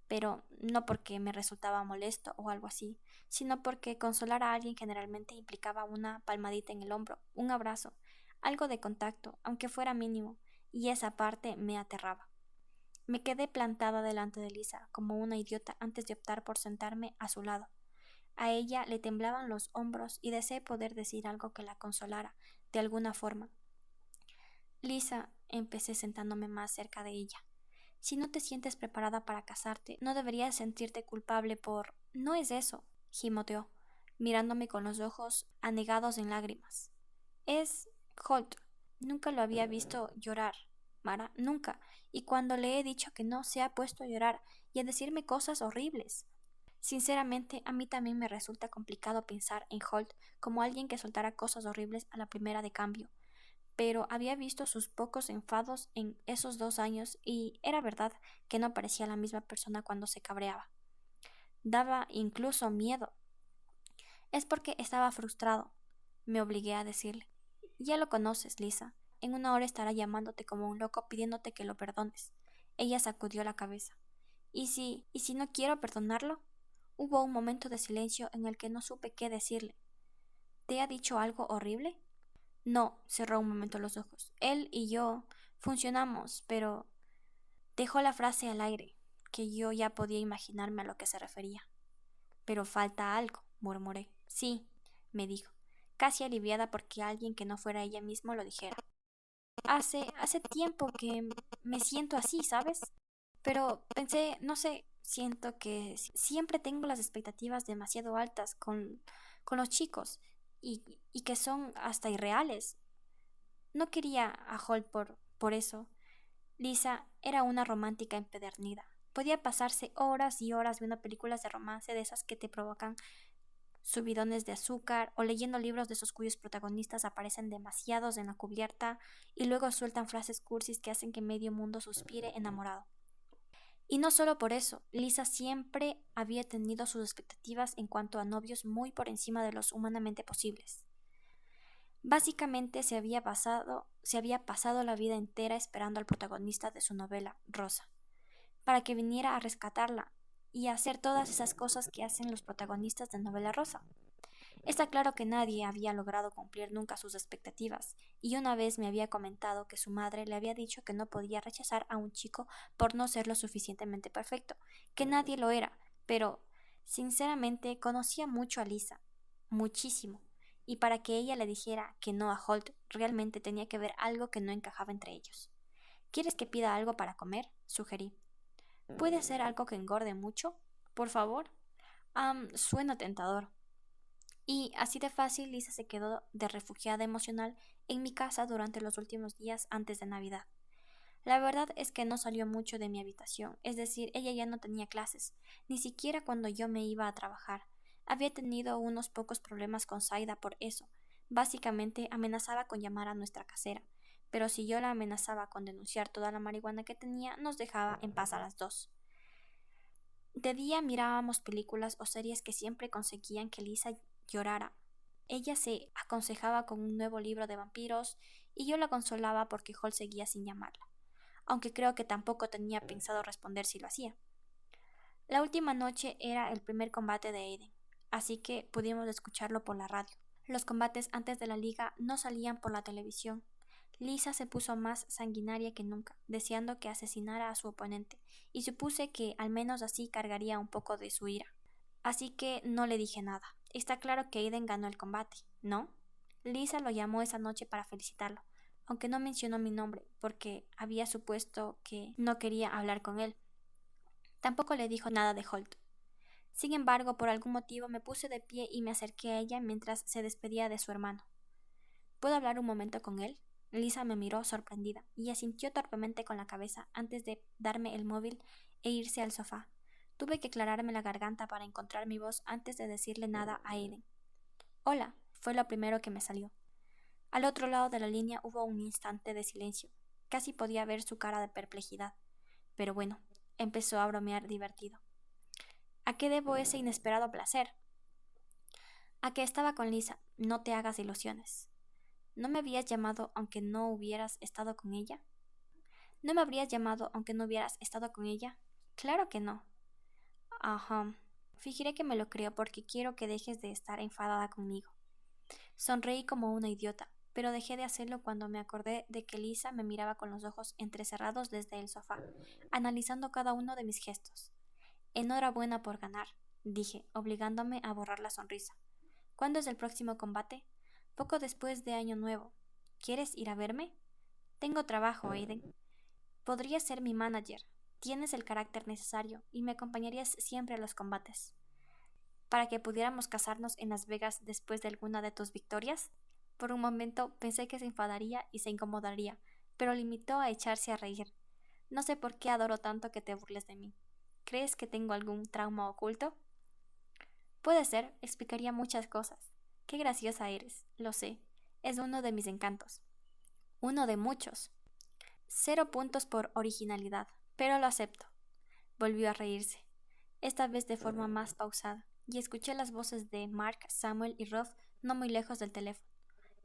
pero no porque me resultaba molesto o algo así, sino porque consolar a alguien generalmente implicaba una palmadita en el hombro, un abrazo, algo de contacto, aunque fuera mínimo, y esa parte me aterraba. Me quedé plantada delante de Lisa, como una idiota, antes de optar por sentarme a su lado. A ella le temblaban los hombros y deseé poder decir algo que la consolara, de alguna forma. Lisa, empecé sentándome más cerca de ella. Si no te sientes preparada para casarte, no deberías sentirte culpable por... No es eso, gimoteó, mirándome con los ojos anegados en lágrimas. Es Holt. Nunca lo había visto llorar, Mara, nunca. Y cuando le he dicho que no, se ha puesto a llorar y a decirme cosas horribles. Sinceramente, a mí también me resulta complicado pensar en Holt como alguien que soltara cosas horribles a la primera de cambio, pero había visto sus pocos enfados en esos 2 años y era verdad que no parecía la misma persona cuando se cabreaba. Daba incluso miedo. Es porque estaba frustrado, me obligué a decirle. Ya lo conoces, Lisa. En una hora estará llamándote como un loco pidiéndote que lo perdones. Ella sacudió la cabeza. ¿Y si no quiero perdonarlo? Hubo un momento de silencio en el que no supe qué decirle. ¿Te ha dicho algo horrible? No, cerró un momento los ojos. Él y yo funcionamos, pero... Dejó la frase al aire, que yo ya podía imaginarme a lo que se refería. Pero falta algo, murmuré. Sí, me dijo, casi aliviada porque alguien que no fuera ella misma lo dijera. Hace tiempo que me siento así, ¿sabes? Pero pensé, no sé, siento que siempre tengo las expectativas demasiado altas con los chicos y que son hasta irreales. No quería a Holt por eso. Lisa era una romántica empedernida. Podía pasarse horas y horas viendo películas de romance de esas que te provocan subidones de azúcar o leyendo libros de esos cuyos protagonistas aparecen demasiados en la cubierta y luego sueltan frases cursis que hacen que medio mundo suspire enamorado. Y no solo por eso, Lisa siempre había tenido sus expectativas en cuanto a novios muy por encima de los humanamente posibles. Básicamente se había pasado la vida entera esperando al protagonista de su novela, Rosa, para que viniera a rescatarla, y hacer todas esas cosas que hacen los protagonistas de novela rosa. Está claro que nadie había logrado cumplir nunca sus expectativas, y una vez me había comentado que su madre le había dicho que no podía rechazar a un chico por no ser lo suficientemente perfecto, que nadie lo era, pero, sinceramente, conocía mucho a Lisa, muchísimo, y para que ella le dijera que no a Holt, realmente tenía que ver algo que no encajaba entre ellos. ¿Quieres que pida algo para comer?, sugerí. ¿Puede ser algo que engorde mucho? Por favor. Suena tentador. Y así de fácil Lisa se quedó de refugiada emocional en mi casa durante los últimos días antes de Navidad. La verdad es que no salió mucho de mi habitación, es decir, ella ya no tenía clases, ni siquiera cuando yo me iba a trabajar. Había tenido unos pocos problemas con Zaida por eso. Básicamente amenazaba con llamar a nuestra casera, pero si yo la amenazaba con denunciar toda la marihuana que tenía, nos dejaba en paz a las dos. De día mirábamos películas o series que siempre conseguían que Lisa llorara. Ella se aconsejaba con un nuevo libro de vampiros y yo la consolaba porque Hall seguía sin llamarla, aunque creo que tampoco tenía pensado responder si lo hacía. La última noche era el primer combate de Aiden, así que pudimos escucharlo por la radio. Los combates antes de la liga no salían por la televisión. Lisa se puso más sanguinaria que nunca, deseando que asesinara a su oponente, y supuse que al menos así cargaría un poco de su ira. Así que no le dije nada. Está claro que Aiden ganó el combate, ¿no? Lisa lo llamó esa noche para felicitarlo, aunque no mencionó mi nombre, porque había supuesto que no quería hablar con él. Tampoco le dijo nada de Holt. Sin embargo, por algún motivo me puse de pie y me acerqué a ella mientras se despedía de su hermano. ¿Puedo hablar un momento con él? Lisa me miró sorprendida y asintió torpemente con la cabeza antes de darme el móvil e irse al sofá. Tuve que aclararme la garganta para encontrar mi voz antes de decirle nada a Aiden. Hola, fue lo primero que me salió. Al otro lado de la línea hubo un instante de silencio. Casi podía ver su cara de perplejidad. Pero bueno, empezó a bromear divertido. ¿A qué debo ese inesperado placer? A que estaba con Lisa. No te hagas ilusiones. ¿No me habías llamado aunque no hubieras estado con ella? ¿No me habrías llamado aunque no hubieras estado con ella? Claro que no. Ajá. Fingiré que me lo creo porque quiero que dejes de estar enfadada conmigo. Sonreí como una idiota, pero dejé de hacerlo cuando me acordé de que Lisa me miraba con los ojos entrecerrados desde el sofá, analizando cada uno de mis gestos. Enhorabuena por ganar, dije, obligándome a borrar la sonrisa. ¿Cuándo es el próximo combate? Poco después de Año Nuevo. ¿Quieres ir a verme? Tengo trabajo, Aiden. Podrías ser mi manager. Tienes el carácter necesario y me acompañarías siempre a los combates. ¿Para que pudiéramos casarnos en Las Vegas después de alguna de tus victorias? Por un momento pensé que se enfadaría y se incomodaría, pero limitó a echarse a reír. No sé por qué adoro tanto que te burles de mí. ¿Crees que tengo algún trauma oculto? Puede ser, explicaría muchas cosas. Qué graciosa eres, lo sé. Es uno de mis encantos. Uno de muchos. 0 puntos por originalidad, pero lo acepto. Volvió a reírse, esta vez de forma más pausada, y escuché las voces de Mark, Samuel y Rob no muy lejos del teléfono.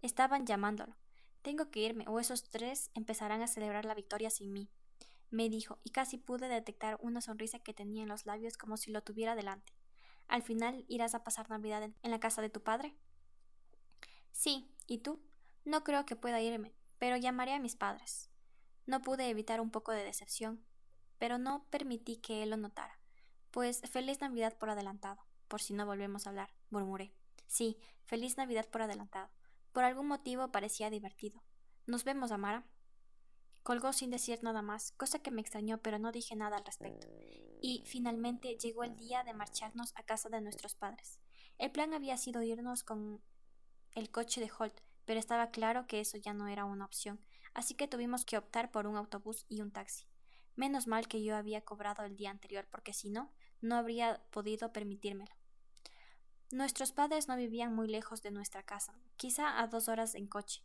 Estaban llamándolo. Tengo que irme, o esos tres empezarán a celebrar la victoria sin mí, me dijo, y casi pude detectar una sonrisa que tenía en los labios como si lo tuviera delante. ¿Al final irás a pasar Navidad en la casa de tu padre? Sí, ¿y tú? No creo que pueda irme, pero llamaré a mis padres. No pude evitar un poco de decepción, pero no permití que él lo notara. Pues feliz Navidad por adelantado, por si no volvemos a hablar, murmuré. Sí, feliz Navidad por adelantado. Por algún motivo parecía divertido. ¿Nos vemos, Amara? Colgó sin decir nada más, cosa que me extrañó, pero no dije nada al respecto. Y finalmente llegó el día de marcharnos a casa de nuestros padres. El plan había sido irnos con el coche de Holt, pero estaba claro que eso ya no era una opción, así que tuvimos que optar por un autobús y un taxi. Menos mal que yo había cobrado el día anterior, porque si no, no habría podido permitírmelo. Nuestros padres no vivían muy lejos de nuestra casa, quizá a 2 horas en coche.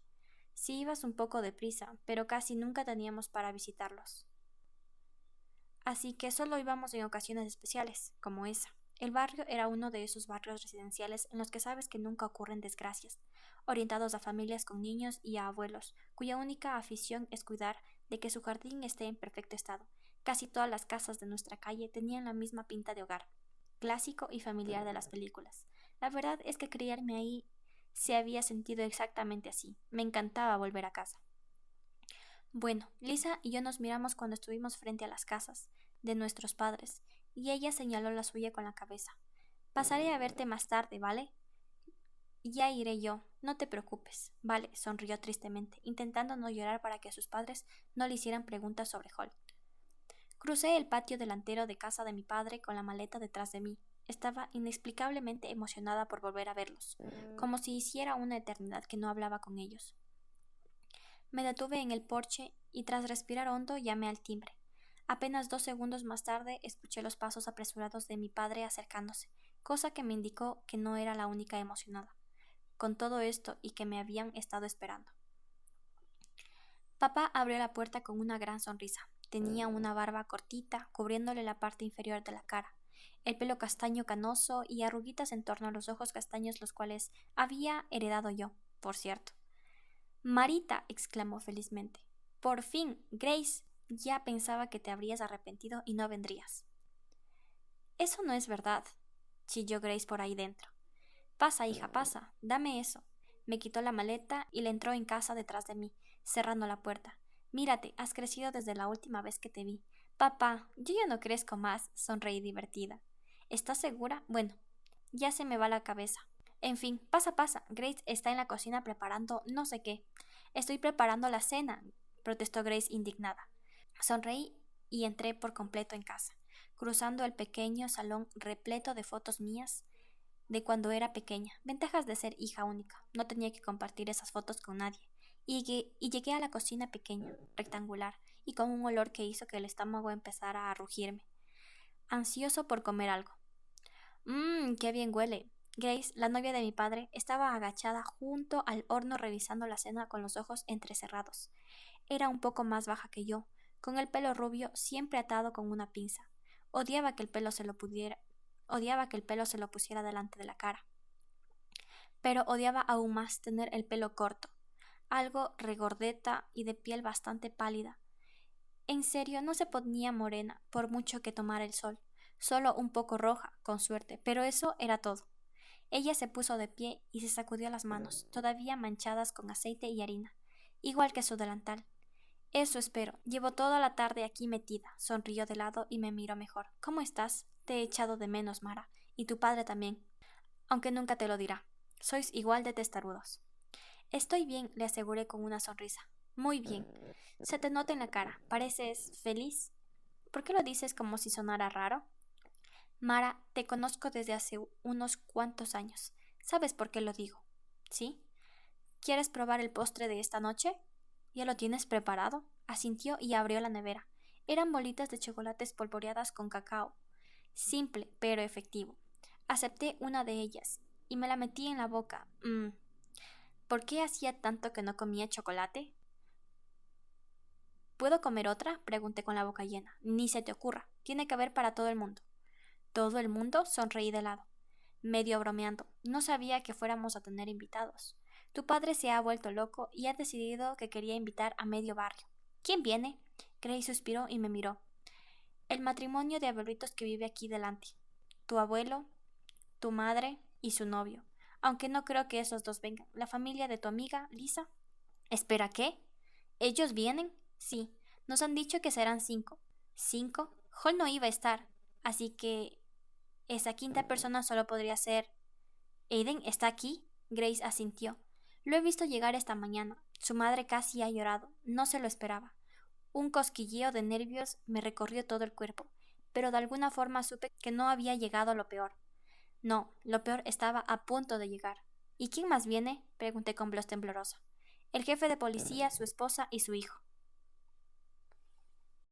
Sí ibas un poco deprisa, pero casi nunca teníamos para visitarlos. Así que solo íbamos en ocasiones especiales, como esa. El barrio era uno de esos barrios residenciales en los que sabes que nunca ocurren desgracias, orientados a familias con niños y a abuelos, cuya única afición es cuidar de que su jardín esté en perfecto estado, Casi todas las casas de nuestra calle tenían la misma pinta de hogar, clásico y familiar de las películas. La verdad es que criarme ahí se había sentido exactamente así. Me encantaba volver a casa. Bueno, Lisa y yo nos miramos cuando estuvimos frente a las casas de nuestros padres, y ella señaló la suya con la cabeza. Pasaré a verte más tarde, ¿vale? Ya iré yo, no te preocupes. Vale, sonrió tristemente, intentando no llorar para que sus padres no le hicieran preguntas sobre Holt. Crucé el patio delantero de casa de mi padre con la maleta detrás de mí. Estaba inexplicablemente emocionada por volver a verlos, como si hiciera una eternidad que no hablaba con ellos. Me detuve en el porche y tras respirar hondo llamé al timbre. Apenas 2 segundos más tarde escuché los pasos apresurados de mi padre acercándose, cosa que me indicó que no era la única emocionada con todo esto y que me habían estado esperando. Papá abrió la puerta con una gran sonrisa. Tenía una barba cortita, cubriéndole la parte inferior de la cara, el pelo castaño canoso y arruguitas en torno a los ojos castaños, los cuales había heredado yo, por cierto. Marita, exclamó felizmente. Por fin, Grace, ya pensaba que te habrías arrepentido y no vendrías. Eso no es verdad, chilló Grace por ahí dentro. Pasa, hija, pasa, dame eso. Me quitó la maleta y le entró en casa detrás de mí, cerrando la puerta. Mírate, has crecido desde la última vez que te vi. Papá, yo ya no crezco más, sonreí divertida. ¿Estás segura? Bueno, ya se me va la cabeza. En fin, pasa, pasa. Grace está en la cocina preparando no sé qué. Estoy preparando la cena, protestó Grace indignada. Sonreí y entré por completo en casa, cruzando el pequeño salón repleto de fotos mías de cuando era pequeña. Ventajas de ser hija única. No tenía que compartir esas fotos con nadie. Y llegué a la cocina pequeña, rectangular, y con un olor que hizo que el estómago empezara a rugirme, ansioso por comer algo. ¡Qué bien huele! Grace, la novia de mi padre, estaba agachada junto al horno revisando la cena con los ojos entrecerrados. Era un poco más baja que yo, con el pelo rubio siempre atado con una pinza. Odiaba que el pelo se lo pusiera delante de la cara. Pero odiaba aún más tener el pelo corto, algo regordeta y de piel bastante pálida. En serio, no se ponía morena por mucho que tomara el sol, solo un poco roja, con suerte, pero eso era todo. Ella se puso de pie y se sacudió las manos, todavía manchadas con aceite y harina, igual que su delantal. Eso espero. Llevo toda la tarde aquí metida. Sonrió de lado y me miró mejor. ¿Cómo estás? Te he echado de menos, Mara. Y tu padre también. Aunque nunca te lo dirá. Sois igual de testarudos. Estoy bien, le aseguré con una sonrisa. Muy bien. Se te nota en la cara. ¿Pareces feliz? ¿Por qué lo dices como si sonara raro? Mara, te conozco desde hace unos cuantos años. ¿Sabes por qué lo digo? ¿Sí? ¿Quieres probar el postre de esta noche? ¿Ya lo tienes preparado? Asintió y abrió la nevera. Eran bolitas de chocolate espolvoreadas con cacao. Simple, pero efectivo. Acepté una de ellas y me la metí en la boca. ¿Por qué hacía tanto que no comía chocolate? ¿Puedo comer otra? Pregunté con la boca llena. Ni se te ocurra. Tiene que haber para todo el mundo. ¿Todo el mundo? Sonreí de lado, medio bromeando. No sabía que fuéramos a tener invitados. Tu padre se ha vuelto loco y ha decidido que quería invitar a medio barrio. ¿Quién viene? Grace suspiró y me miró. El matrimonio de abuelitos que vive aquí delante. Tu abuelo, tu madre y su novio. Aunque no creo que esos dos vengan. La familia de tu amiga, Lisa. ¿Espera qué? ¿Ellos vienen? Sí. Nos han dicho que serán 5. ¿5? Hall no iba a estar. Así que esa quinta persona solo podría ser... ¿Aiden está aquí? Grace asintió. Lo he visto llegar esta mañana. Su madre casi ha llorado. No se lo esperaba. Un cosquilleo de nervios me recorrió todo el cuerpo, pero de alguna forma supe que no había llegado lo peor. No, lo peor estaba a punto de llegar. ¿Y quién más viene? Pregunté con voz temblorosa. El jefe de policía, su esposa y su hijo.